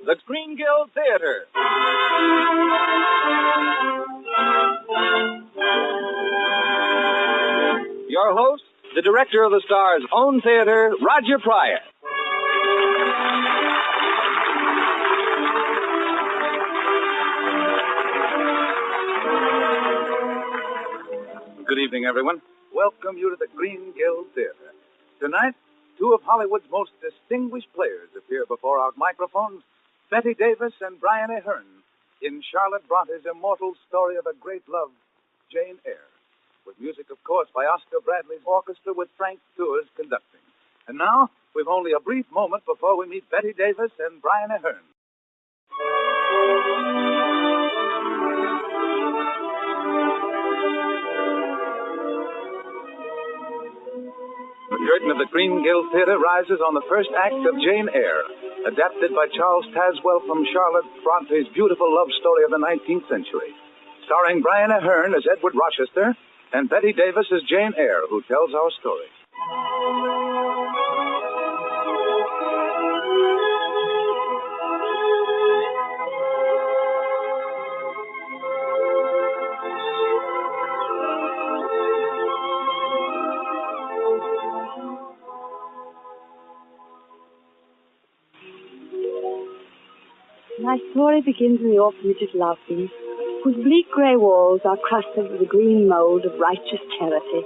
The Green Guild Theater. Your host, the director of the Star's own theater, Roger Pryor. Good evening, everyone. Welcome you to the Green Guild Theater. Tonight, two of Hollywood's most distinguished players appear before our microphones, Bette Davis and Brian Ahern, in Charlotte Bronte's immortal story of a great love, Jane Eyre, with music, of course, by Oscar Bradley's orchestra with Frank Tours conducting. And now, we've only a brief moment before we meet Bette Davis and Brian Ahern. The curtain of the Green Guild Theater rises on the first act of Jane Eyre, adapted by Charles Tazewell from Charlotte Bronte's beautiful love story of the 19th century, starring Brian Ahern as Edward Rochester and Bette Davis as Jane Eyre, who tells our story. My story begins in the orphanage at Loughton, whose bleak grey walls are crusted with the green mould of righteous charity.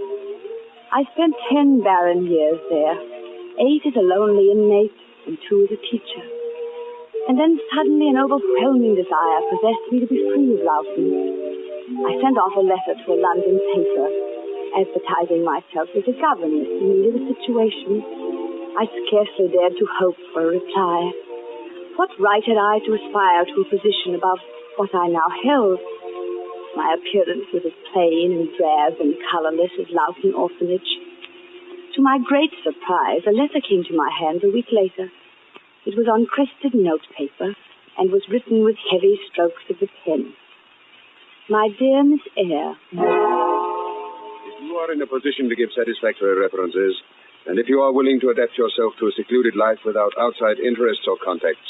I spent 10 barren years there, 8 as a lonely inmate and 2 as a teacher. And then suddenly an overwhelming desire possessed me to be free of Loughton. I sent off a letter to a London paper, advertising myself as a governess in need of a situation. I scarcely dared to hope for a reply. What right had I to aspire to a position above what I now held? My appearance was as plain and drab and colorless as Loughton Orphanage. To my great surprise, a letter came to my hands a week later. It was on crested notepaper and was written with heavy strokes of the pen. My dear Miss Eyre. If you are in a position to give satisfactory references, and if you are willing to adapt yourself to a secluded life without outside interests or contacts,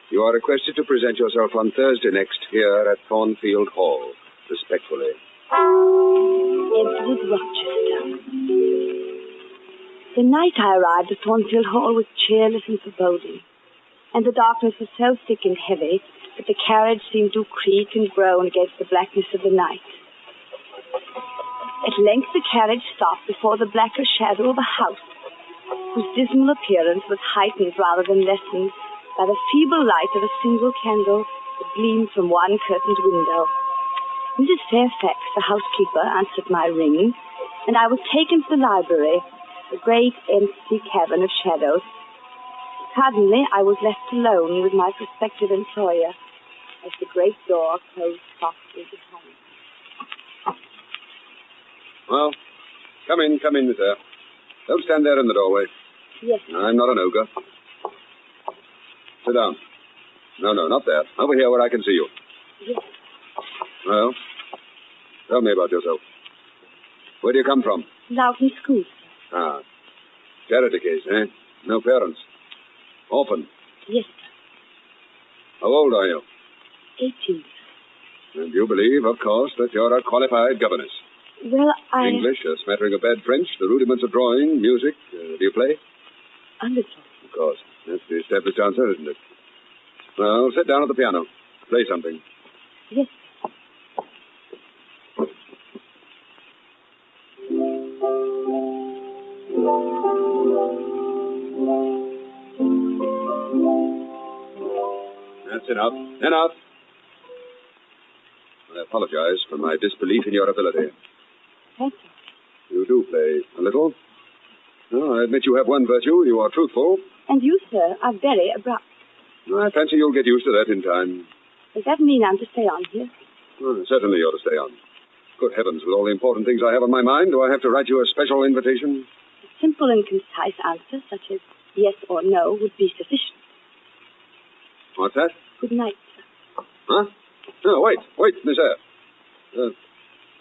you are requested to present yourself on Thursday next here at Thornfield Hall. Respectfully. Edward Rochester. The night I arrived at Thornfield Hall was cheerless and foreboding, and the darkness was so thick and heavy that the carriage seemed to creak and groan against the blackness of the night. At length the carriage stopped before the blacker shadow of a house, whose dismal appearance was heightened rather than lessened by the feeble light of a single candle that gleamed from one curtained window. Mrs. Fairfax, the housekeeper, answered my ring, and I was taken to the library, the great empty cavern of shadows. Suddenly, I was left alone with my prospective employer as the great door closed softly behind me. Well, come in, Miss Eyre. Don't stand there in the doorway. Yes. I'm not an ogre. Sit down. No, not there. Over here where I can see you. Yes. Well, tell me about yourself. Where do you come from? Loughton School. Ah, charity case, eh? No parents. Orphan. Yes, How old are you? 18. And you believe, of course, that you're a qualified governess. Well, English, a smattering of bad French, the rudiments of drawing, music. Do you play? A little. Of course. That's the established answer, isn't it? Well, sit down at the piano. Play something. Yes. That's enough. Enough. I apologize for my disbelief in your ability. Thank you. You do play a little. No, I admit you have one virtue. You are truthful. And you, sir, are very abrupt. I fancy you'll get used to that in time. Does that mean I'm to stay on here? Well, certainly you're to stay on. Good heavens, with all the important things I have on my mind, do I have to write you a special invitation? A simple and concise answer, such as yes or no, would be sufficient. What's that? Good night, sir. Huh? No, wait, Miss Eyre.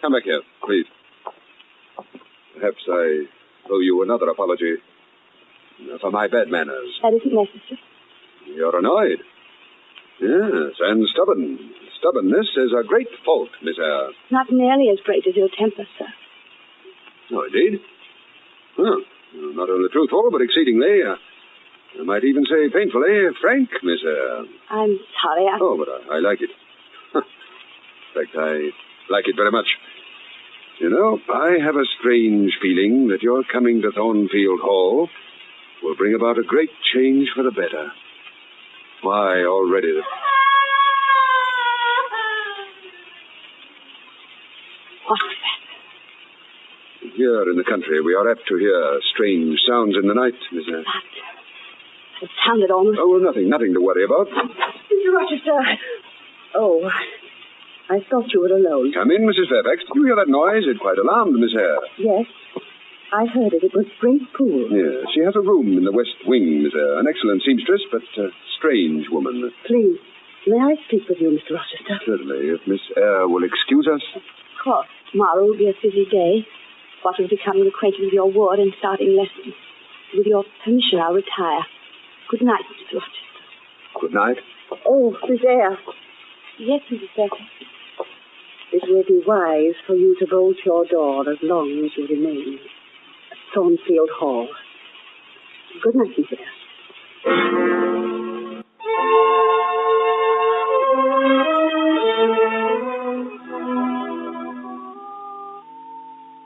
Come back here, please. Perhaps I owe you another apology For my bad manners. That isn't necessary. You're annoyed. Yes, and stubborn. Stubbornness is a great fault, Miss Eyre. Not nearly as great as your temper, sir. Oh, indeed? Huh. Not only truthful, but exceedingly, I might even say painfully, frank, Miss Eyre. I'm sorry. Oh, but I like it. In fact, I like it very much. You know, I have a strange feeling that your coming to Thornfield Hall will bring about a great change for the better. Why, already What's that? Here in the country, we are apt to hear strange sounds in the night, Miss Eyre. It sounded almost... Oh, well, nothing to worry about. Mr. Rochester. Oh, I thought you were alone. Come in, Mrs. Fairfax. Did you hear that noise? It quite alarmed Miss Eyre. Yes, I heard it. It was Spring Pool. Yes, she has a room in the west wing, Miss Eyre. An excellent seamstress, but a strange woman. Please, may I speak with you, Mr. Rochester? Certainly, if Miss Eyre will excuse us. Of course. Tomorrow will be a busy day. What with becoming acquainted with your ward and starting lessons. With your permission, I'll retire. Good night, Mr. Rochester. Good night. Oh, Miss Eyre. Yes, Mrs. Fairfax. It will be wise for you to bolt your door as long as you remain at Thornfield Hall. Good night, Miss Eyre.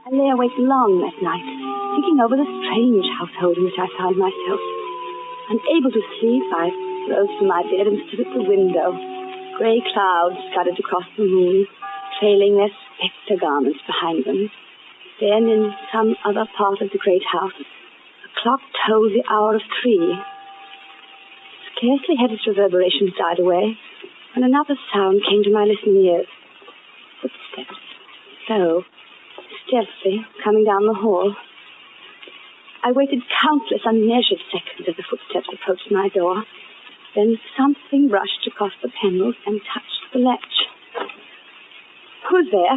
I lay awake long that night, thinking over the strange household in which I found myself. Unable to sleep, I rose from my bed and stood at the window. Grey clouds scudded across the moon, trailing their spectre garments behind them. Then, in some other part of the great house, a clock tolled the hour of 3. Scarcely had its reverberations died away, when another sound came to my listening ears. Footsteps, slow, stealthily, coming down the hall. I waited countless, unmeasured seconds as the footsteps approached my door. Then something brushed across the panels and touched the latch. Who's there?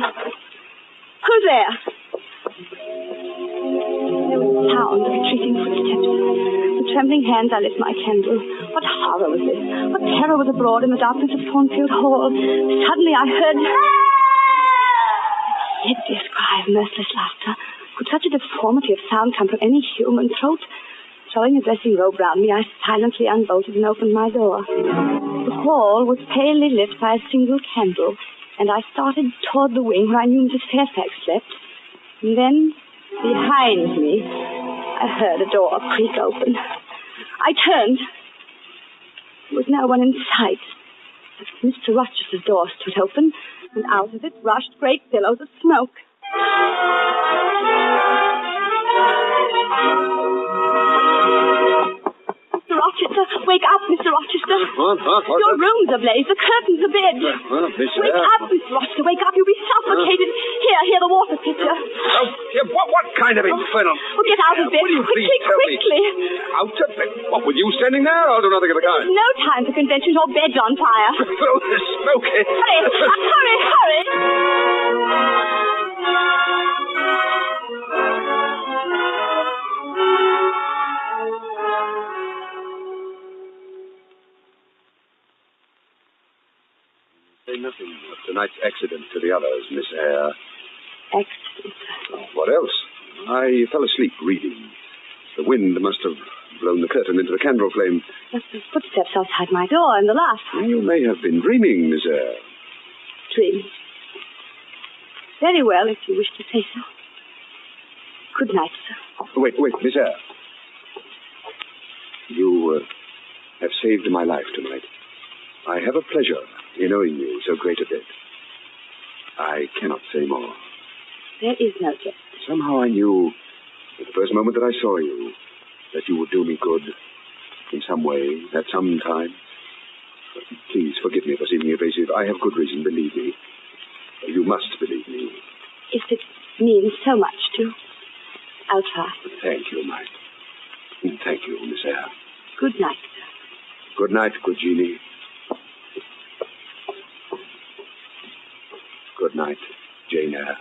Who's there? There was a sound of retreating footsteps. With trembling hands, I lit my candle. What horror was this? What terror was abroad in the darkness of Thornfield Hall? Suddenly I heard... a hideous cry of mirthless laughter. Could such a deformity of sound come from any human throat? Throwing a dressing robe round me, I silently unbolted and opened my door. The hall was palely lit by a single candle, and I started toward the wing where I knew Mrs. Fairfax slept. And then, behind me, I heard a door creak open. I turned. There was no one in sight. But Mr. Rochester's door stood open, and out of it rushed great billows of smoke. Mr. Rochester, wake up, Mr. Rochester. What? Your room's ablaze, the curtains abed. Wake up, Mr. Rochester, wake up, you'll be suffocated. Here, the water pitcher. Oh, what kind of infernal... Oh, get out of bed, Will you please tell me? quickly. Out of bed? What, with you standing there? I'll do nothing of the kind. No time for convention, your bed's on fire. Throw the smoke in. Hurry. Say nothing of tonight's accident to the others, Miss Eyre. Accident? What else? I fell asleep reading. The wind must have blown the curtain into the candle flame. But the footsteps outside my door and the laugh. You may have been dreaming, Miss Eyre. Dream. Very well, if you wish to say so. Good night, sir. Wait, Miss Eyre. You have saved my life tonight. I have a pleasure in owing you so great a debt. I cannot say more. There is no debt. Somehow I knew, at the first moment that I saw you, that you would do me good in some way, at some time. Please forgive me for seeming evasive. I have good reason, believe me. You must believe me. If it means so much to, I'll try. Thank you, Thank you, Miss Eyre. Good night, sir. Good night, good genie. Good night, Jane Eyre.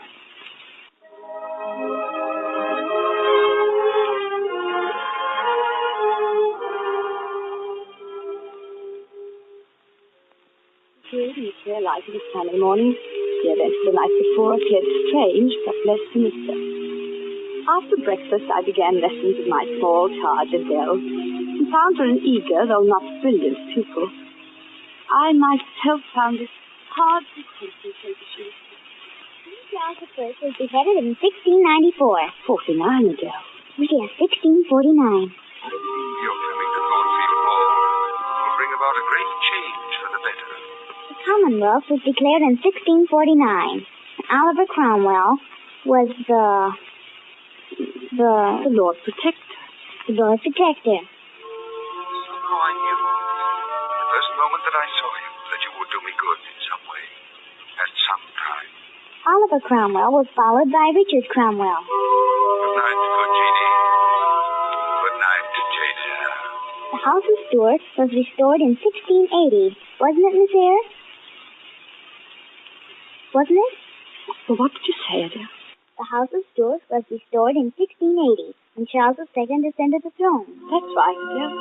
clear light of a sunny morning, the events of the night before appeared strange but less sinister. After breakfast, I began lessons with my small charge Adele, and found her an eager, though not brilliant, pupil. I myself found it hard to concentrate as she was. Charles I was beheaded in 1694. 49, Adele. Yes, 1649. You're coming to Thornfield Hall. It will bring about a great change for the better. The Commonwealth was declared in 1649. Oliver Cromwell was the Lord Protector. The Lord Protector. Somehow I knew, the first moment that I saw you, that you would do me good in some way, at some time. Oliver Cromwell was followed by Richard Cromwell. Good night, good Jeannie. Good night, Jane Eyre. The House of Stuart was restored in 1680. Wasn't it, Miss Eyre? Wasn't it? Well, what did you say, Adele? The House of Stuart was restored in 1680, and Charles II ascended the throne. That's right, Adele.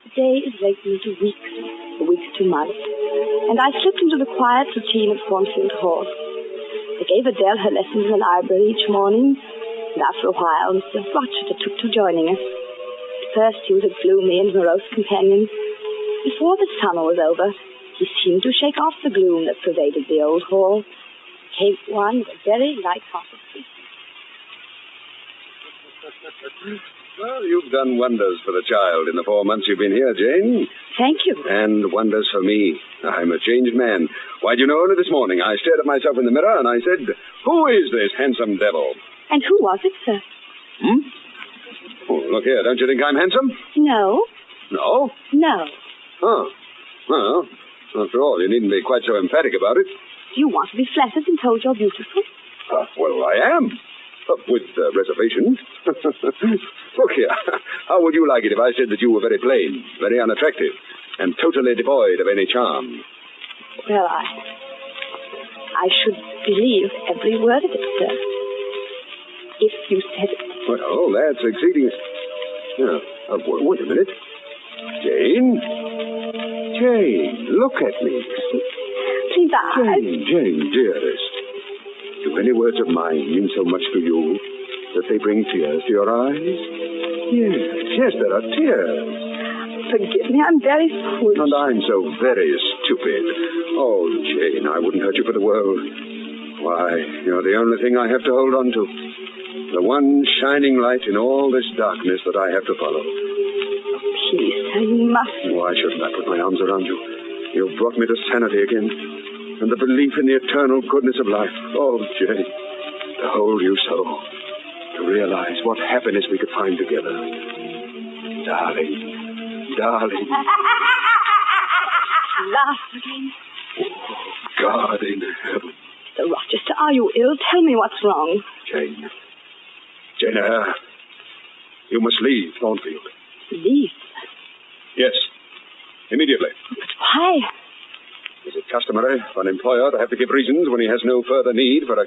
The day is lengthening to weeks, the weeks to months, and I slipped into the quiet routine of Thornfield Hall. I gave Adele her lessons in the library each morning, and after a while, Mr. Rochester took to joining us. At first, he was a gloomy and morose companion. Before the summer was over, he seemed to shake off the gloom that pervaded the old hall. Came one with a very light-hearted face. Well, you've done wonders for the child in the 4 months you've been here, Jane. Thank you. And wonders for me. I'm a changed man. Why, do you know, only this morning I stared at myself in the mirror and I said, "Who is this handsome devil?" And who was it, sir? Oh, look here, don't you think I'm handsome? No. No? No. Oh. Well, after all, you needn't be quite so emphatic about it. You want to be flattered and told you're beautiful? Well, I am. With reservations. Look here, how would you like it if I said that you were very plain, very unattractive, and totally devoid of any charm? Well, I should believe every word of it, sir. If you said it. Well, that's exceeding... Yeah. Wait a minute. Jane? Jane, look at me. Please, Jane, dearest. Do any words of mine mean so much to you that they bring tears to your eyes? Yes, there are tears. Forgive me, I'm very foolish. And I'm so very stupid. Oh, Jane, I wouldn't hurt you for the world. Why, you're the only thing I have to hold on to. The one shining light in all this darkness that I have to follow. Please, sir, you must. Why shouldn't I put my arms around you? You've brought me to sanity again. And the belief in the eternal goodness of life. Oh, Jane, to hold you so. To realize what happiness we could find together. Darling. Laugh again. Oh, God in heaven. Sir Rochester, are you ill? Tell me what's wrong. Jane Eyre, you must leave Thornfield. Leave? Yes, immediately. But why? Is it customary for an employer to have to give reasons when he has no further need for a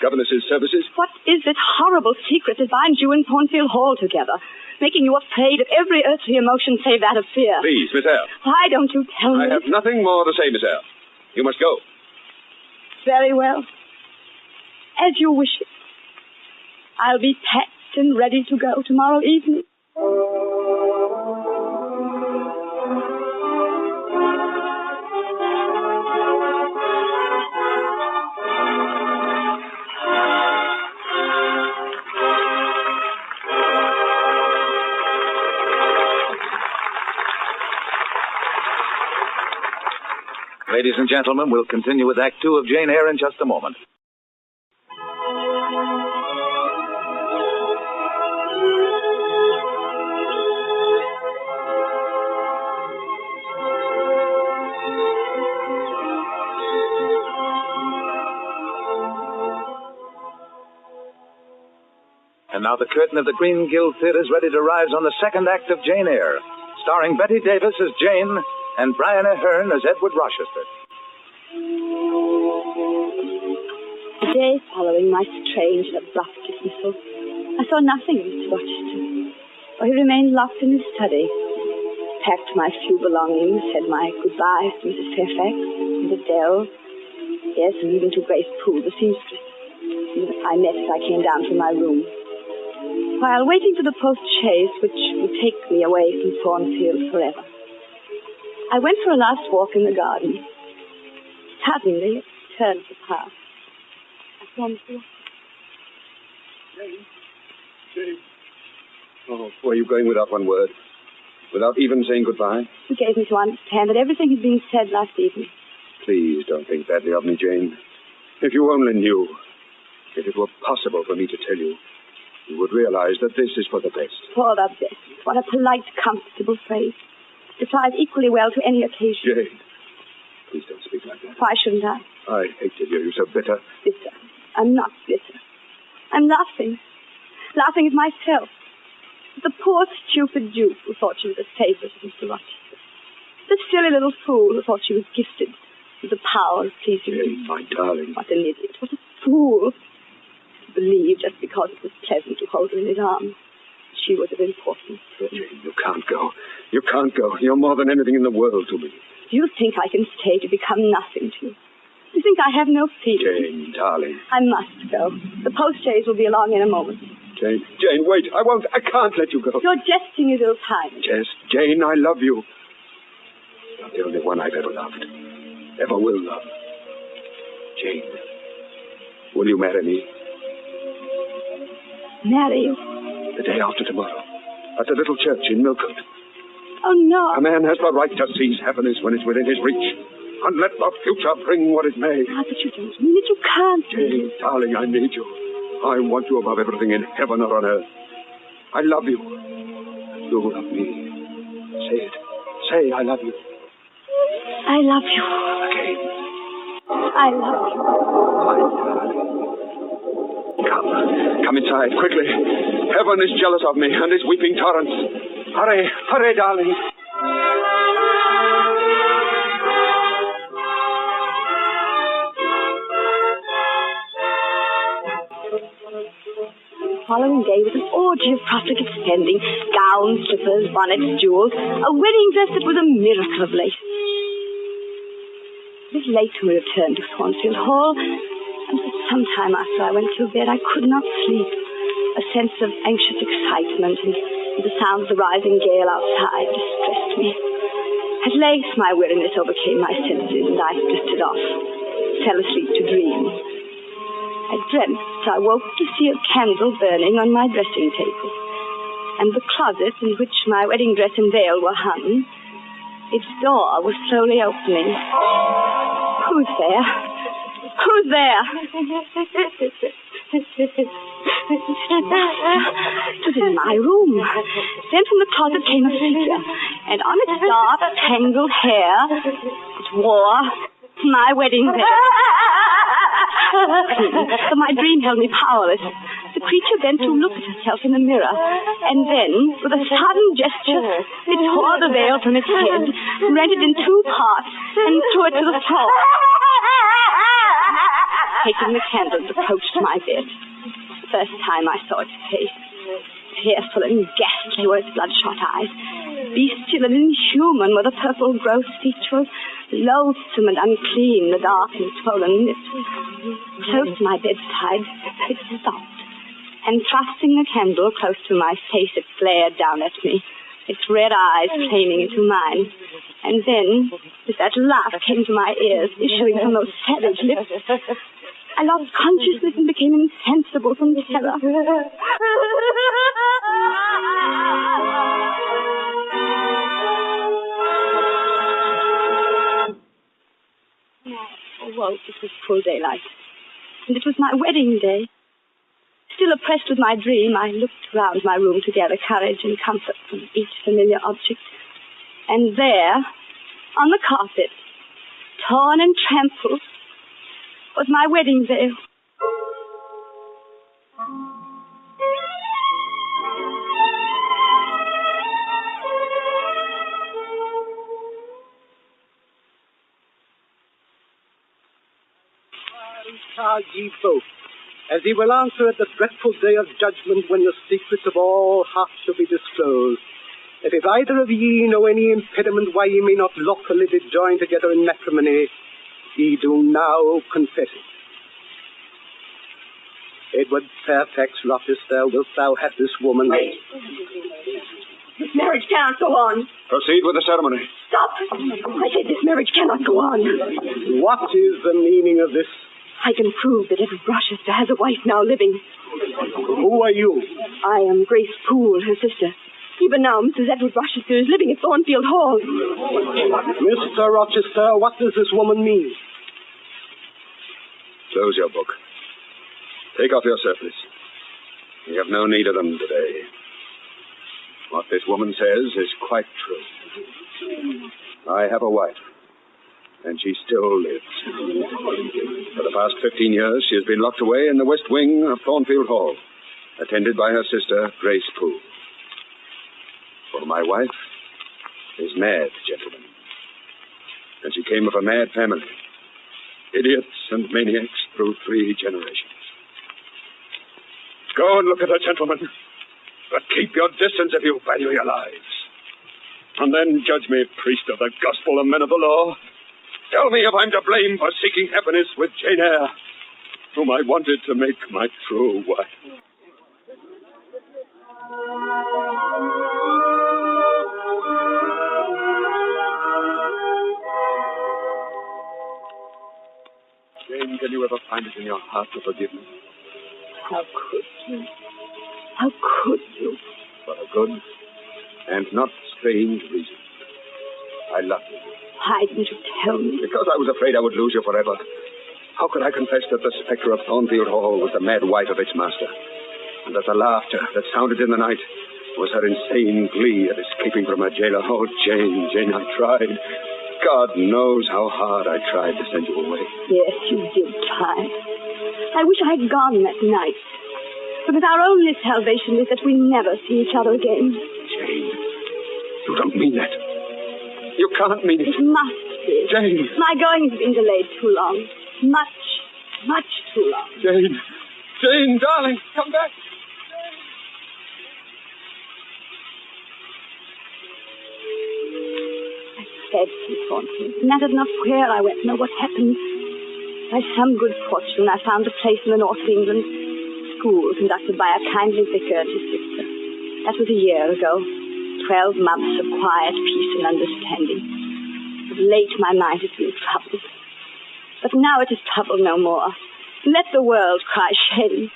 governess's services? What is this horrible secret that binds you and Thornfield Hall together, making you afraid of every earthly emotion save that of fear? Please, Miss Eyre. Why don't you tell me? I have nothing more to say, Miss Eyre. You must go. Very well. As you wish it. I'll be packed and ready to go tomorrow evening. Ladies and gentlemen, we'll continue with Act 2 of Jane Eyre in just a moment. And now the curtain of the Green Guild Theatre is ready to rise on the second act of Jane Eyre, starring Betty Davis as Jane and Brian Aherne as Edward Rochester. The day following my strange and abrupt dismissal, I saw nothing of Mr. Rochester, for he remained locked in his study. Packed my few belongings, said my goodbyes to Mrs. Fairfax and Adele, yes, and even to Grace Poole, the seamstress, whom I met as I came down from my room. While waiting for the post-chaise which would take me away from Thornfield forever, I went for a last walk in the garden. Suddenly, it turned the path. I saw Mr. Jane. Oh, were you going without one word? Without even saying goodbye? He gave me to understand that everything had been said last evening. Please don't think badly of me, Jane. If you only knew, if it were possible for me to tell you, you would realize that this is for the best. For the best. What a polite, comfortable phrase. It applies equally well to any occasion. Jane, please don't speak like that. Why shouldn't I? I hate to hear you so bitter. Bitter. I'm not bitter. I'm laughing. Laughing at myself. At the poor, stupid Jew who thought she was a favorite of Mr. Rochester. The silly little fool who thought she was gifted with the power of pleasing Jane, my darling. What an idiot. What a fool. To believe just because it was pleasant to hold her in his arms, she was of importance to him. Jane, you can't go. You can't go. You're more than anything in the world to me. Do you think I can stay to become nothing to you? Do you think I have no feeling? Jane, darling. I must go. The post-chaise will be along in a moment. Jane, wait. I won't. I can't let you go. Your jesting is ill-timed. Jane, I love you. You're the only one I've ever loved. Ever will love. Jane, will you marry me? Marry you? The day after tomorrow. At the little church in Millcote. Oh, no. A man has the right to seize happiness when it's within his reach. And let the future bring what it may. Ah, but you don't mean it. You can't. Jane, darling, I need you. I want you above everything in heaven or on earth. I love you. You love me. Say it. Say, I love you. I love you. Again. I love you. Come inside, quickly. Heaven is jealous of me and is weeping torrents. Hurry, darling. The following day was an orgy of profligate spending. Gowns, slippers, bonnets, jewels. A wedding dress that was a miracle of lace. It was late when we returned to Thornfield Hall, and for some time after I went to bed, I could not sleep. A sense of anxious excitement and the sound of the rising gale outside distressed me. At length, my weariness overcame my senses, and I drifted off, fell asleep to dream. I dreamt I woke to see a candle burning on my dressing table, and the closet in which my wedding dress and veil were hung, its door was slowly opening. Who's there? Who's there? It was in my room. Then from the closet came a figure, and on its dark, tangled hair, it wore my wedding veil. But my dream held me powerless. The creature bent to look at herself in the mirror, and then, with a sudden gesture, it tore the veil from its head, rent it in two parts, and threw it to the floor. Taking the candle, it approached my bed. First time I saw its face. Fearful and ghastly were its bloodshot eyes. Bestial and inhuman were the purple gross features. Loathsome and unclean the dark and swollen lips. Close to my bedside, it stopped, and thrusting the candle close to my face, it glared down at me, its red eyes flaming into mine. And then, as that laugh came to my ears, issuing from those savage lips, I lost consciousness and became insensible from terror. I awoke. It was full daylight, and it was my wedding day. Still oppressed with my dream, I looked round my room to gather courage and comfort from each familiar object. And there, on the carpet, torn and trampled, was my wedding veil. charge ye both, as ye will answer at the dreadful day of judgment when the secrets of all hearts shall be disclosed. That if either of ye know any impediment why ye may not lawfully be joined together in matrimony, ye do now confess it. Edward Fairfax Rochester, wilt thou have this woman? Wait. This marriage cannot go on. Proceed with the ceremony. Stop. I said this marriage cannot go on. What is the meaning of this? I can prove that Edward Rochester has a wife now living. Who are you? I am Grace Poole, her sister. Even now, Mrs. Edward Rochester is living at Thornfield Hall. Mr. Rochester, what does this woman mean? Close your book. Take off your surplice. We have no need of them today. What this woman says is quite true. I have a wife, and she still lives. For the past 15 years, she has been locked away in the west wing of Thornfield Hall, attended by her sister, Grace Poole. For my wife is mad, gentlemen. And she came of a mad family. Idiots and maniacs through 3 generations. Go and look at her, gentlemen. But keep your distance if you value your lives. And then judge me, priest of the gospel and men of the law. Tell me if I'm to blame for seeking happiness with Jane Eyre, whom I wanted to make my true wife. Jane, can you ever find it in your heart to forgive me? How could you? How could you? For a good and not strange reason. I love you. Why didn't you tell me? Because I was afraid I would lose you forever. How could I confess that the spectre of Thornfield Hall was the mad wife of its master? And that the laughter that sounded in the night was her insane glee at escaping from her jailer? Oh, Jane, Jane, I tried. God knows how hard I tried to send you away. Yes, you did try. I wish I had gone that night. Because our only salvation is that we never see each other again. Jane, you don't mean that. You can't mean it. It must be. Jane. My going has been delayed too long. Much too long. Jane. Jane, darling, come back. I fled from Thornfield. It mattered not where I went, nor what happened. By some good fortune, I found a place in the north of England. School conducted by a kindly vicar and his sister. That was a year ago. 12 months of quiet peace and understanding. Of late, my mind has been troubled. But now it is troubled no more. Let the world cry shame.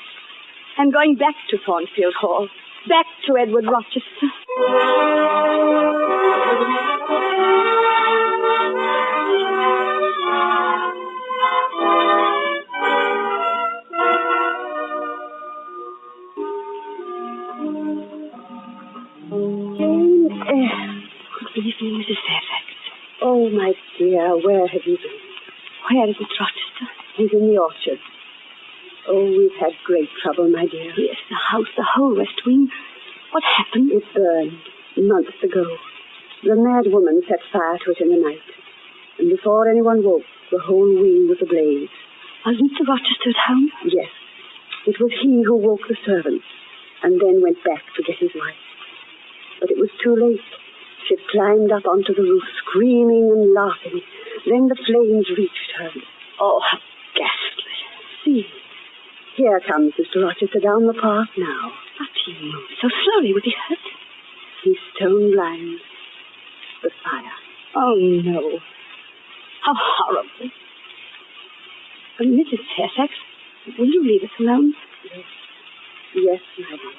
I'm going back to Thornfield Hall. Back to Edward Rochester. Good evening, Mrs. Fairfax. Oh, my dear, where have you been? Where is it, Rochester? He's in the orchard. Oh, we've had great trouble, my dear. Yes, the house, the whole west wing. What happened? It burned months ago. The mad woman set fire to it in the night. And before anyone woke, the whole wing was ablaze. Was Mr. Rochester at home? Yes. It was he who woke the servants and then went back to get his wife. But it was too late. She'd climbed up onto the roof, screaming and laughing. Then the flames reached her. Oh, how ghastly. See, here comes Mr. Rochester down the path now. But he moved so slowly. Was he hurt? He's stone blind. The fire. Oh, no. How horrible. Mrs. Fairfax, will you leave us alone? Yes. Yes, my dear.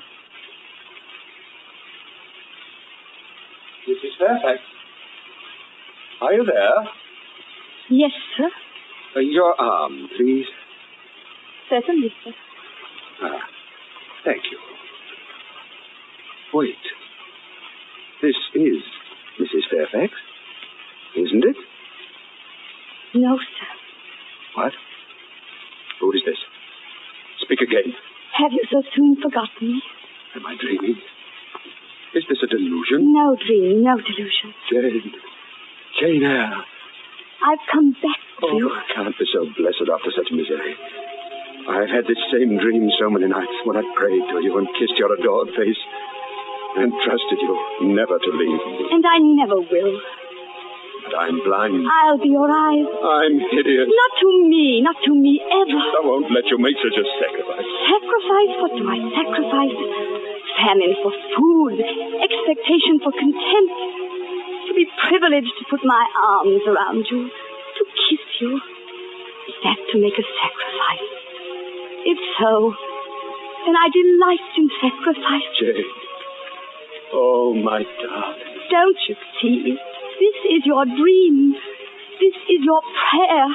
Mrs. Fairfax, are you there? Yes, sir. Your arm, please. Certainly, sir. Ah, thank you. Wait. This is Mrs. Fairfax, isn't it? No, sir. What? Who is this? Speak again. Have you so soon forgotten me? Am I dreaming? Is this a delusion? No dream, no delusion. Jane Eyre. I've come back to you. I can't be so blessed after such misery. I've had this same dream so many nights when I prayed to you and kissed your adored face and trusted you never to leave me. And I never will. But I'm blind. I'll be your eyes. I'm hideous. Not to me ever. I won't let you make such a sacrifice. Sacrifice? What do I sacrifice? Famine for food, expectation for contempt. To be privileged to put my arms around you, to kiss you. Is that to make a sacrifice? If so, then I delight in sacrifice. Jane. Oh, my darling. Don't you see? This is your dream. This is your prayer.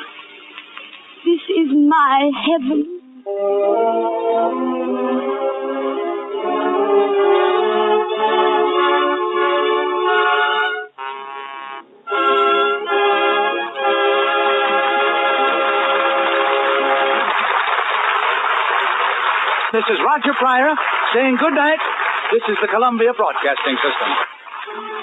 This is my heaven. This is Roger Pryor saying good night. This is the Columbia Broadcasting System.